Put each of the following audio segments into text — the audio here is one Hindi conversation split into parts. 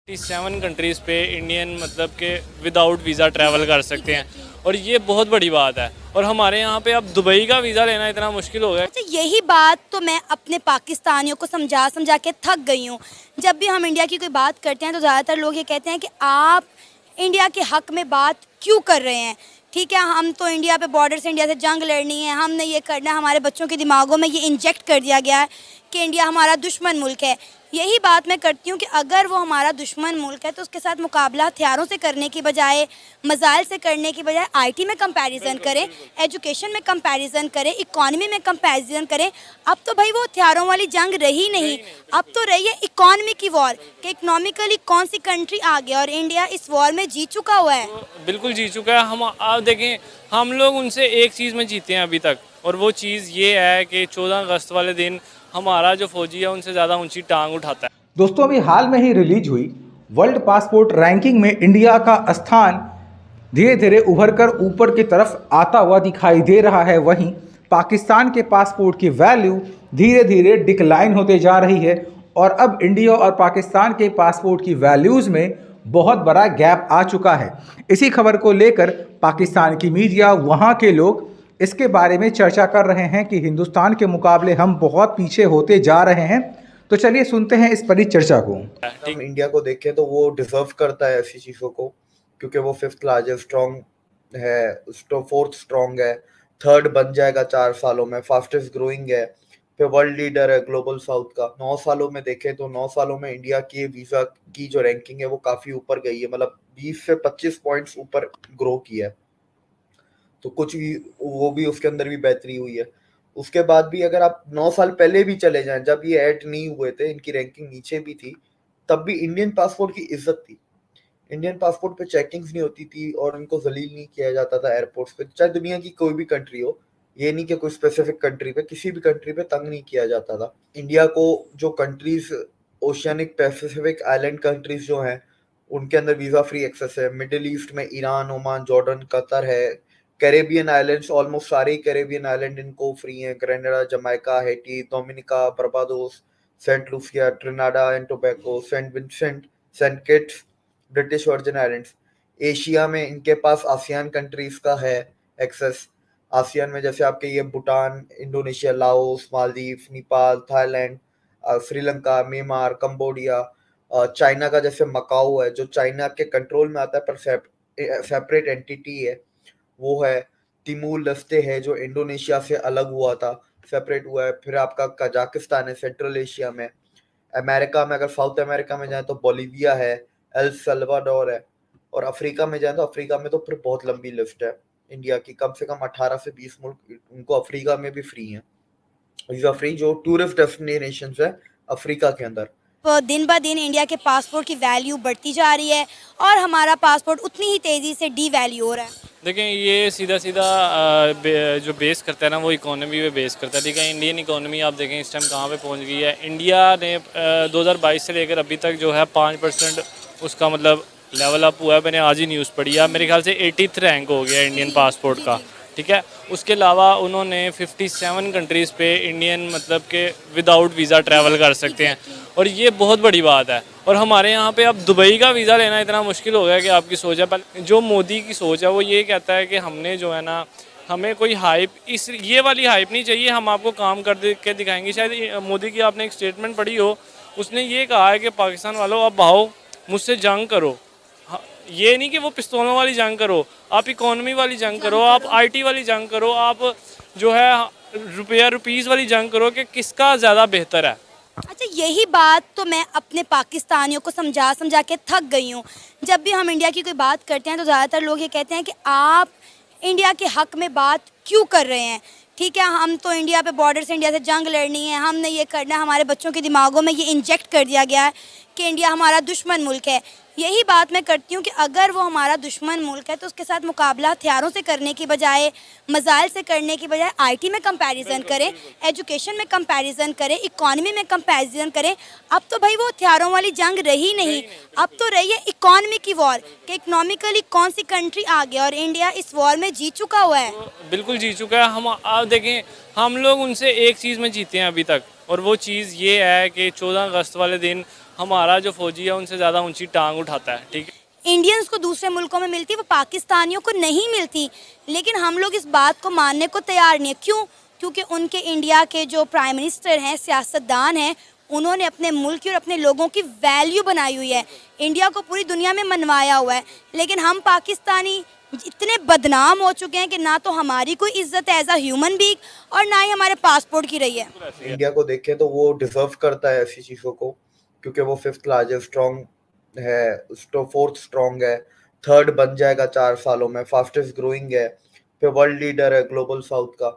7 कंट्रीज़ पे इंडियन मतलब के विदाउट वीज़ा ट्रैवल कर सकते हैं और ये बहुत बड़ी बात है। और हमारे यहाँ पे अब दुबई का वीज़ा लेना इतना मुश्किल हो गया है। अच्छा, यही बात तो मैं अपने पाकिस्तानियों को समझा समझा के थक गई हूँ। जब भी हम इंडिया की कोई बात करते हैं तो ज़्यादातर लोग ये कहते हैं कि आप इंडिया के हक़ में बात क्यों कर रहे हैं। ठीक है, हम तो इंडिया पे बॉर्डर से इंडिया से जंग लड़नी है, हमने ये करना है, हमारे बच्चों के दिमागों में ये इंजेक्ट कर दिया गया है कि इंडिया हमारा दुश्मन मुल्क है। यही बात मैं करती हूँ कि अगर वो हमारा दुश्मन मुल्क है तो उसके साथ मुकाबला हथियारों से करने की बजाय, मज़ाइल से करने की बजाय आईटी में कंपैरिजन करें, एजुकेशन में कंपैरिजन करें, इकॉनमी में कंपैरिजन करें। अब तो भाई वो हथियारों वाली जंग रही नहीं, अब तो रही है इकॉनमी की वॉर कि इकनॉमिकली कौन सी कंट्री आगे, और इंडिया इस वॉर में जीत चुका हुआ है। बिल्कुल जीत चुका है। हम आप देखें, हम लोग उनसे एक चीज़ में जीते हैं अभी तक, और वो चीज़ ये है कि 14 अगस्त वाले दिन हमारा जो फौजी है उनसे ज़्यादा ऊंची टांग उठाता है। दोस्तों, अभी हाल में ही रिलीज हुई वर्ल्ड पासपोर्ट रैंकिंग में इंडिया का स्थान धीरे धीरे उभर कर ऊपर की तरफ आता हुआ दिखाई दे रहा है। वहीं पाकिस्तान के पासपोर्ट की वैल्यू धीरे धीरे डिक्लाइन होते जा रही है और अब इंडिया और पाकिस्तान के पासपोर्ट की वैल्यूज़ में बहुत बड़ा गैप आ चुका है। इसी खबर को लेकर पाकिस्तान की मीडिया, वहाँ के लोग इसके बारे में चर्चा कर रहे हैं कि हिंदुस्तान के मुकाबले हम बहुत पीछे होते जा रहे हैं। तो चलिए सुनते हैं इस परिचर्चा को। हम इंडिया को देखें तो वो डिजर्व करता है ऐसी चीज़ों को, क्योंकि वो 5th लार्जेस्ट स्ट्रॉन्ग है, 4th स्ट्रॉन्ग है, 3rd बन जाएगा 4 सालों में, फास्टेस्ट ग्रोइंग है, फिर वर्ल्ड लीडर है ग्लोबल साउथ का। 9 सालों में देखें तो 9 सालों में इंडिया की वीज़ा की जो रैंकिंग है वो काफ़ी ऊपर गई है, मतलब 20 से 25 पॉइंट्स ऊपर ग्रो किया है। तो कुछ भी वो भी उसके अंदर भी बेहतरी हुई है। उसके बाद भी अगर आप 9 साल पहले भी चले जाएं, जब ये ऐड नहीं हुए थे, इनकी रैंकिंग नीचे भी थी, तब भी इंडियन पासपोर्ट की इज्जत थी। इंडियन पासपोर्ट पे चेकिंग्स नहीं होती थी और इनको जलील नहीं किया जाता था एयरपोर्ट्स पे, चाहे दुनिया की कोई भी कंट्री हो। ये नहीं कि कोई स्पेसिफिक कंट्री पे, किसी भी कंट्री पे तंग नहीं किया जाता था। इंडिया को जो countries Oceanic Pacific island countries जो हैं उनके अंदर वीज़ा फ्री एक्सेस है। मिडिल ईस्ट में ईरान, ओमान, जॉर्डन, कतर है। कैरेबियन आइलैंड्स, ऑलमोस्ट सारे ही कैरेबियन आइलैंड इनको फ्री हैं। Grenada, Jamaica, Haiti, Dominica, Barbados, Saint Lucia, Trinidad and Tobago, Saint Vincent, Saint Kitts, British Virgin islands. Asia में इनके पास आसियान कंट्रीज का है एक्सेस। आसियान में जैसे आपके ये Bhutan, Indonesia, Laos, Maldives, Nepal, Thailand, Sri Lanka, Myanmar, Cambodia. China का जैसे मकाऊ है, जो चाइना के कंट्रोल में आता है पर सेपरेट एंटिटी है, वो है। तिमूर लस्ते है जो इंडोनेशिया से अलग हुआ था, सेपरेट हुआ है। फिर आपका कजाकिस्तान है सेंट्रल एशिया में। अमेरिका में, अगर साउथ अमेरिका में जाए तो बोलिविया है, एल सल्वाडोर है। और अफ्रीका में जाए तो अफ्रीका में तो फिर बहुत लंबी लिस्ट है इंडिया की, कम से कम 18 से 20 मुल्क उनको अफ्रीका में भी फ्री हैं। वीजा फ्री जो टूरिस्ट डेस्टिनेशंस है अफ्रीका के अंदर। दिन ब दिन इंडिया के पासपोर्ट की वैल्यू बढ़ती जा रही है और हमारा पासपोर्ट उतनी ही तेज़ी से डी वैल्यू हो रहा है। देखें, ये सीधा सीधा जो बेस करता है ना, वो इकोनॉमी पे बेस करता है। ठीक है, इंडियन इकोनॉमी आप देखें इस टाइम कहाँ पे पहुँच गई है। इंडिया ने 2022 से लेकर अभी तक जो है 5% उसका मतलब लेवल अप हुआ है। मैंने आज ही न्यूज़ पढ़ी है, मेरे ख्याल से 80th रैंक हो गया इंडियन पासपोर्ट का। ठीक है, उसके अलावा उन्होंने 57 कंट्रीज़ पे इंडियन मतलब के विदाउट वीज़ा ट्रैवल कर सकते हैं और ये बहुत बड़ी बात है। और हमारे यहाँ पे अब दुबई का वीज़ा लेना इतना मुश्किल हो गया कि आपकी सोच है। पर जो मोदी की सोच है वो ये कहता है कि हमने जो है ना, हमें कोई हाइप, इस ये वाली हाइप नहीं चाहिए, हम आपको काम कर के दिखाएंगे। शायद मोदी की आपने एक स्टेटमेंट पढ़ी हो, उसने ये कहा है कि पाकिस्तान वालों अब आओ मुझसे जंग करो। ये नहीं कि वो पिस्तौलों वाली जंग करो, आप इकोनॉमी वाली जंग करो, आप आईटी वाली जंग करो, आप जो है रुपीज़ वाली जंग करो कि किसका ज़्यादा बेहतर है। अच्छा, यही बात तो मैं अपने पाकिस्तानियों को समझा समझा के थक गई हूँ। जब भी हम इंडिया की कोई बात करते हैं तो ज़्यादातर लोग ये कहते हैं कि आप इंडिया के हक़ में बात क्यों कर रहे हैं। ठीक है, हम तो इंडिया पे बॉर्डर से इंडिया से जंग लड़नी है, हमने ये करना है, हमारे बच्चों के दिमागों में ये इंजेक्ट कर दिया गया है कि इंडिया हमारा दुश्मन मुल्क है। यही बात मैं करती हूँ कि अगर वो हमारा दुश्मन मुल्क है तो उसके साथ मुकाबला हथियारों से करने की बजाय, मज़ाइल से करने की बजाय आईटी में कंपैरिजन करें, एजुकेशन में कंपैरिजन करें, इकॉनमी में कंपैरिजन करें। अब तो भाई वो हथियारों वाली जंग रही नहीं, अब तो रही है इकॉनमी की वॉर कि इकनॉमिकली कौन सी कंट्री आगे, और इंडिया इस वॉर में जीत चुका हुआ है। बिल्कुल जीत चुका है। हम आप देखें, हम लोग उनसे एक चीज़ में जीते हैं अभी तक, और वो चीज़ ये है कि 14 अगस्त वाले दिन हमारा जो फौजी है उनसे ज़्यादा ऊंची टांग उठाता है, ठीक है। इंडियंस को दूसरे मुल्कों में मिलती है, वो पाकिस्तानियों को नहीं मिलती। लेकिन हम लोग इस बात को मानने को तैयार नहीं है। क्यों? क्योंकि उनके इंडिया के जो प्राइम मिनिस्टर हैं, सियासतदान हैं, उन्होंने अपने मुल्क की और अपने लोगों की वैल्यू बनाई हुई है, इंडिया को पूरी दुनिया में मनवाया हुआ है। लेकिन हम पाकिस्तानी इतने बदनाम हो चुके हैं कि ना तो हमारी कोई इज्जत है एज अ ह्यूमन बीइंग और ना ही हमारे पासपोर्ट की रही है। इंडिया को देखें तो वो डिजर्व करता है ऐसी चीज़ों को, क्योंकि वो 5th लार्जेस्ट स्ट्रॉन्ग है, 4th स्ट्रॉन्ग है, 3rd बन जाएगा 4 सालों में, फास्टेस्ट ग्रोइंग है, फिर वर्ल्ड लीडर है ग्लोबल साउथ का।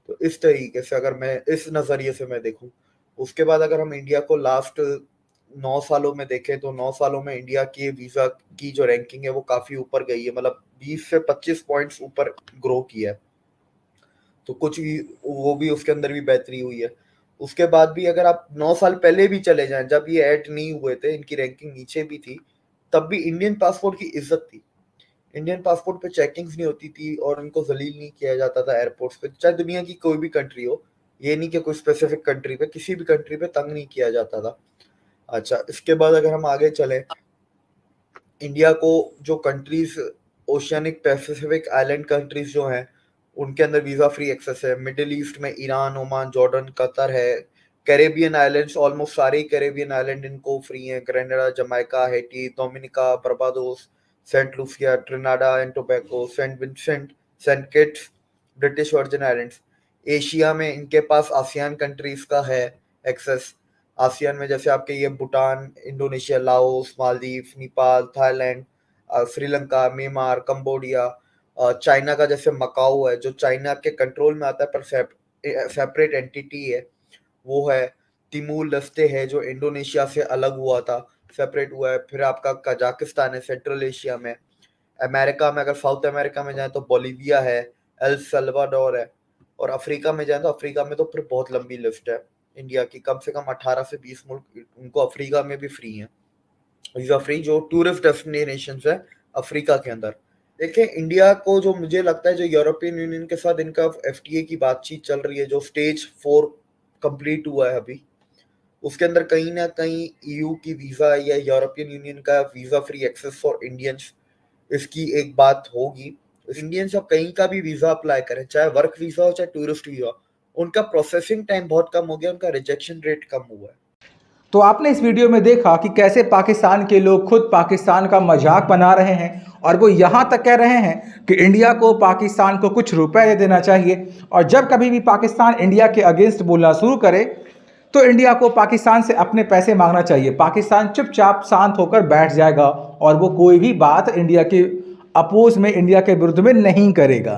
तो इस तरीके से अगर मैं इस नज़रिए से मैं देखूं, उसके बाद अगर हम इंडिया को लास्ट 9 सालों में देखें तो 9 सालों में इंडिया की वीज़ा की जो रैंकिंग है वो काफ़ी ऊपर गई है, मतलब 20 से 25 पॉइंट्स ऊपर ग्रो किया है। तो कुछ भी वो भी उसके अंदर भी बेहतरी हुई है। उसके बाद भी अगर आप 9 साल पहले भी चले जाएं, जब ये ऐड नहीं हुए थे, इनकी रैंकिंग नीचे भी थी, तब भी इंडियन पासपोर्ट की इज्जत थी। इंडियन पासपोर्ट पे चेकिंग्स नहीं होती थी और उनको जलील नहीं किया जाता था एयरपोर्ट्स पे, चाहे दुनिया की कोई भी कंट्री हो, ये नहीं कि कोई स्पेसिफिक कंट्री पे, किसी भी कंट्री पे तंग नहीं किया जाता था। अच्छा, इसके बाद अगर हम आगे चले, इंडिया को जो countries Oceanic Pacific island countries जो हैं उनके अंदर वीज़ा फ्री एक्सेस है। मिडिल ईस्ट में ईरान, ओमान, जॉर्डन, कतर है। कैरेबियन आइलैंड्स, ऑलमोस्ट सारे कैरेबियन आइलैंड इनको फ्री हैं। Grenada, Jamaica, Haiti, Dominica, Barbados, Saint Lucia, Trinidad and Tobago, Saint Vincent, Saint Kitts, British Virgin islands. Asia में इनके पास आसियान कंट्रीज का है एक्सेस। आसियान में जैसे आपके ये Bhutan, Indonesia, Laos, Maldives, Nepal, Thailand, Sri Lanka, Myanmar, Cambodia, China का जैसे मकाऊ है जो चाइना के कंट्रोल में आता है पर सेपरेट एंटिटी है, वो है। तिमूर लस्ते है जो इंडोनेशिया से अलग हुआ था, सेपरेट हुआ है। फिर आपका कजाकिस्तान है सेंट्रल एशिया में। अमेरिका में अगर साउथ अमेरिका में जाए तो बोलिविया है, एल सल्वाडोर है। और अफ्रीका में जाए तो अफ्रीका में तो फिर बहुत लंबी लिस्ट है इंडिया की, कम से कम 18 से 20 मुल्क उनको अफ्रीका में भी फ्री हैं, वीजा फ्री, जो टूरिस्ट डेस्टिनेशन है अफ्रीका के अंदर। देखें, इंडिया को जो मुझे लगता है जो यूरोपियन यूनियन के साथ इनका एफटीए की बातचीत चल रही है, जो स्टेज 4 कंप्लीट हुआ है अभी, उसके अंदर कहीं ना कहीं ईयू की वीज़ा या यूरोपियन यूनियन का visa free access for Indians, इसकी एक बात होगी। इंडियंस अब कहीं का भी वीज़ा अप्लाई करें, चाहे वर्क वीज़ा हो चाहे टूरिस्ट वीज़ा, उनका प्रोसेसिंग टाइम बहुत कम हो गया, उनका रिजेक्शन रेट कम हुआ है। तो आपने इस वीडियो में देखा कि कैसे पाकिस्तान के लोग खुद पाकिस्तान का मजाक बना रहे हैं और वो यहाँ तक कह रहे हैं कि इंडिया को पाकिस्तान को कुछ रुपए दे देना चाहिए, और जब कभी भी पाकिस्तान इंडिया के अगेंस्ट बोलना शुरू करे तो इंडिया को पाकिस्तान से अपने पैसे मांगना चाहिए। पाकिस्तान चुपचाप शांत होकर बैठ जाएगा और वो कोई भी बात इंडिया के अपोज में, इंडिया के विरुद्ध में नहीं करेगा।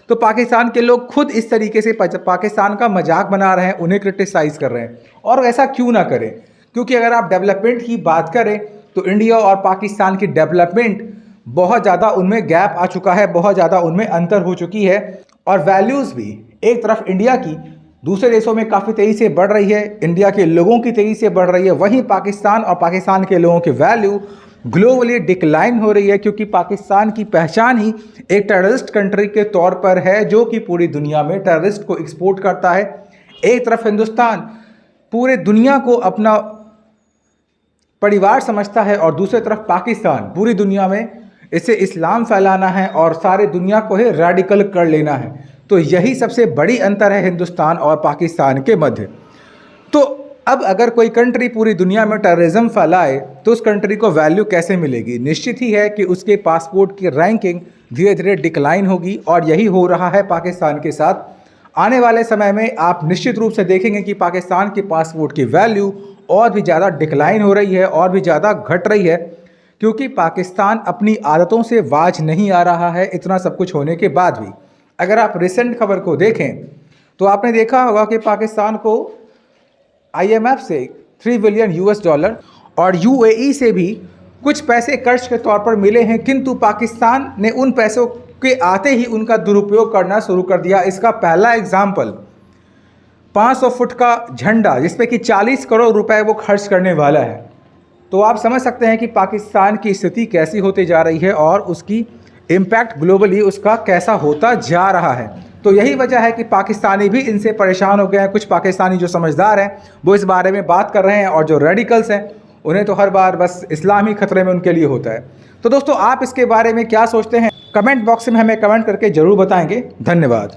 तो पाकिस्तान के लोग खुद इस तरीके से पाकिस्तान का मजाक बना रहे हैं, उन्हें क्रिटिसाइज़ कर रहे हैं, और ऐसा क्यों ना करें, क्योंकि अगर आप डेवलपमेंट की बात करें तो इंडिया और पाकिस्तान की डेवलपमेंट बहुत ज़्यादा उनमें गैप आ चुका है, बहुत ज़्यादा उनमें अंतर हो चुकी है, और वैल्यूज़ भी एक तरफ इंडिया की दूसरे देशों में काफ़ी तेज़ी से बढ़ रही है, इंडिया के लोगों की तेज़ी से बढ़ रही है, वहीं पाकिस्तान और पाकिस्तान के लोगों की वैल्यू ग्लोबली डिक्लाइन हो रही है, क्योंकि पाकिस्तान की पहचान ही एक टेररिस्ट कंट्री के तौर पर है जो कि पूरी दुनिया में टेररिस्ट को एक्सपोर्ट करता है। एक तरफ हिंदुस्तान पूरे दुनिया को अपना परिवार समझता है और दूसरी तरफ पाकिस्तान पूरी दुनिया में इसे इस्लाम फैलाना है और सारे दुनिया को ही रेडिकल कर लेना है। तो यही सबसे बड़ी अंतर है हिंदुस्तान और पाकिस्तान के मध्य। तो अब अगर कोई कंट्री पूरी दुनिया में टेररिज्म फैलाए तो उस कंट्री को वैल्यू कैसे मिलेगी? निश्चित ही है कि उसके पासपोर्ट की रैंकिंग धीरे धीरे डिक्लाइन होगी, और यही हो रहा है पाकिस्तान के साथ। आने वाले समय में आप निश्चित रूप से देखेंगे कि पाकिस्तान के पासपोर्ट की वैल्यू और भी ज़्यादा डिक्लाइन हो रही है, और भी ज़्यादा घट रही है, क्योंकि पाकिस्तान अपनी आदतों से बाज नहीं आ रहा है इतना सब कुछ होने के बाद भी। अगर आप रिसेंट खबर को देखें तो आपने देखा होगा कि पाकिस्तान को IMF से $3 बिलियन और UAE से भी कुछ पैसे कर्ज के तौर पर मिले हैं, किंतु पाकिस्तान ने उन पैसों के आते ही उनका दुरुपयोग करना शुरू कर दिया। इसका पहला एग्जाम्पल 500 फुट का झंडा, जिसपे कि 40 करोड़ रुपए वो खर्च करने वाला है। तो आप समझ सकते हैं कि पाकिस्तान की स्थिति कैसी होती जा रही है और उसकी इम्पैक्ट ग्लोबली उसका कैसा होता जा रहा है। तो यही वजह है कि पाकिस्तानी भी इनसे परेशान हो गए हैं। कुछ पाकिस्तानी जो समझदार हैं वो इस बारे में बात कर रहे हैं, और जो रेडिकल्स हैं उन्हें तो हर बार बस इस्लाम ही खतरे में उनके लिए होता है। तो दोस्तों, आप इसके बारे में क्या सोचते हैं? कमेंट बॉक्स में हमें कमेंट करके ज़रूर बताएंगे। धन्यवाद।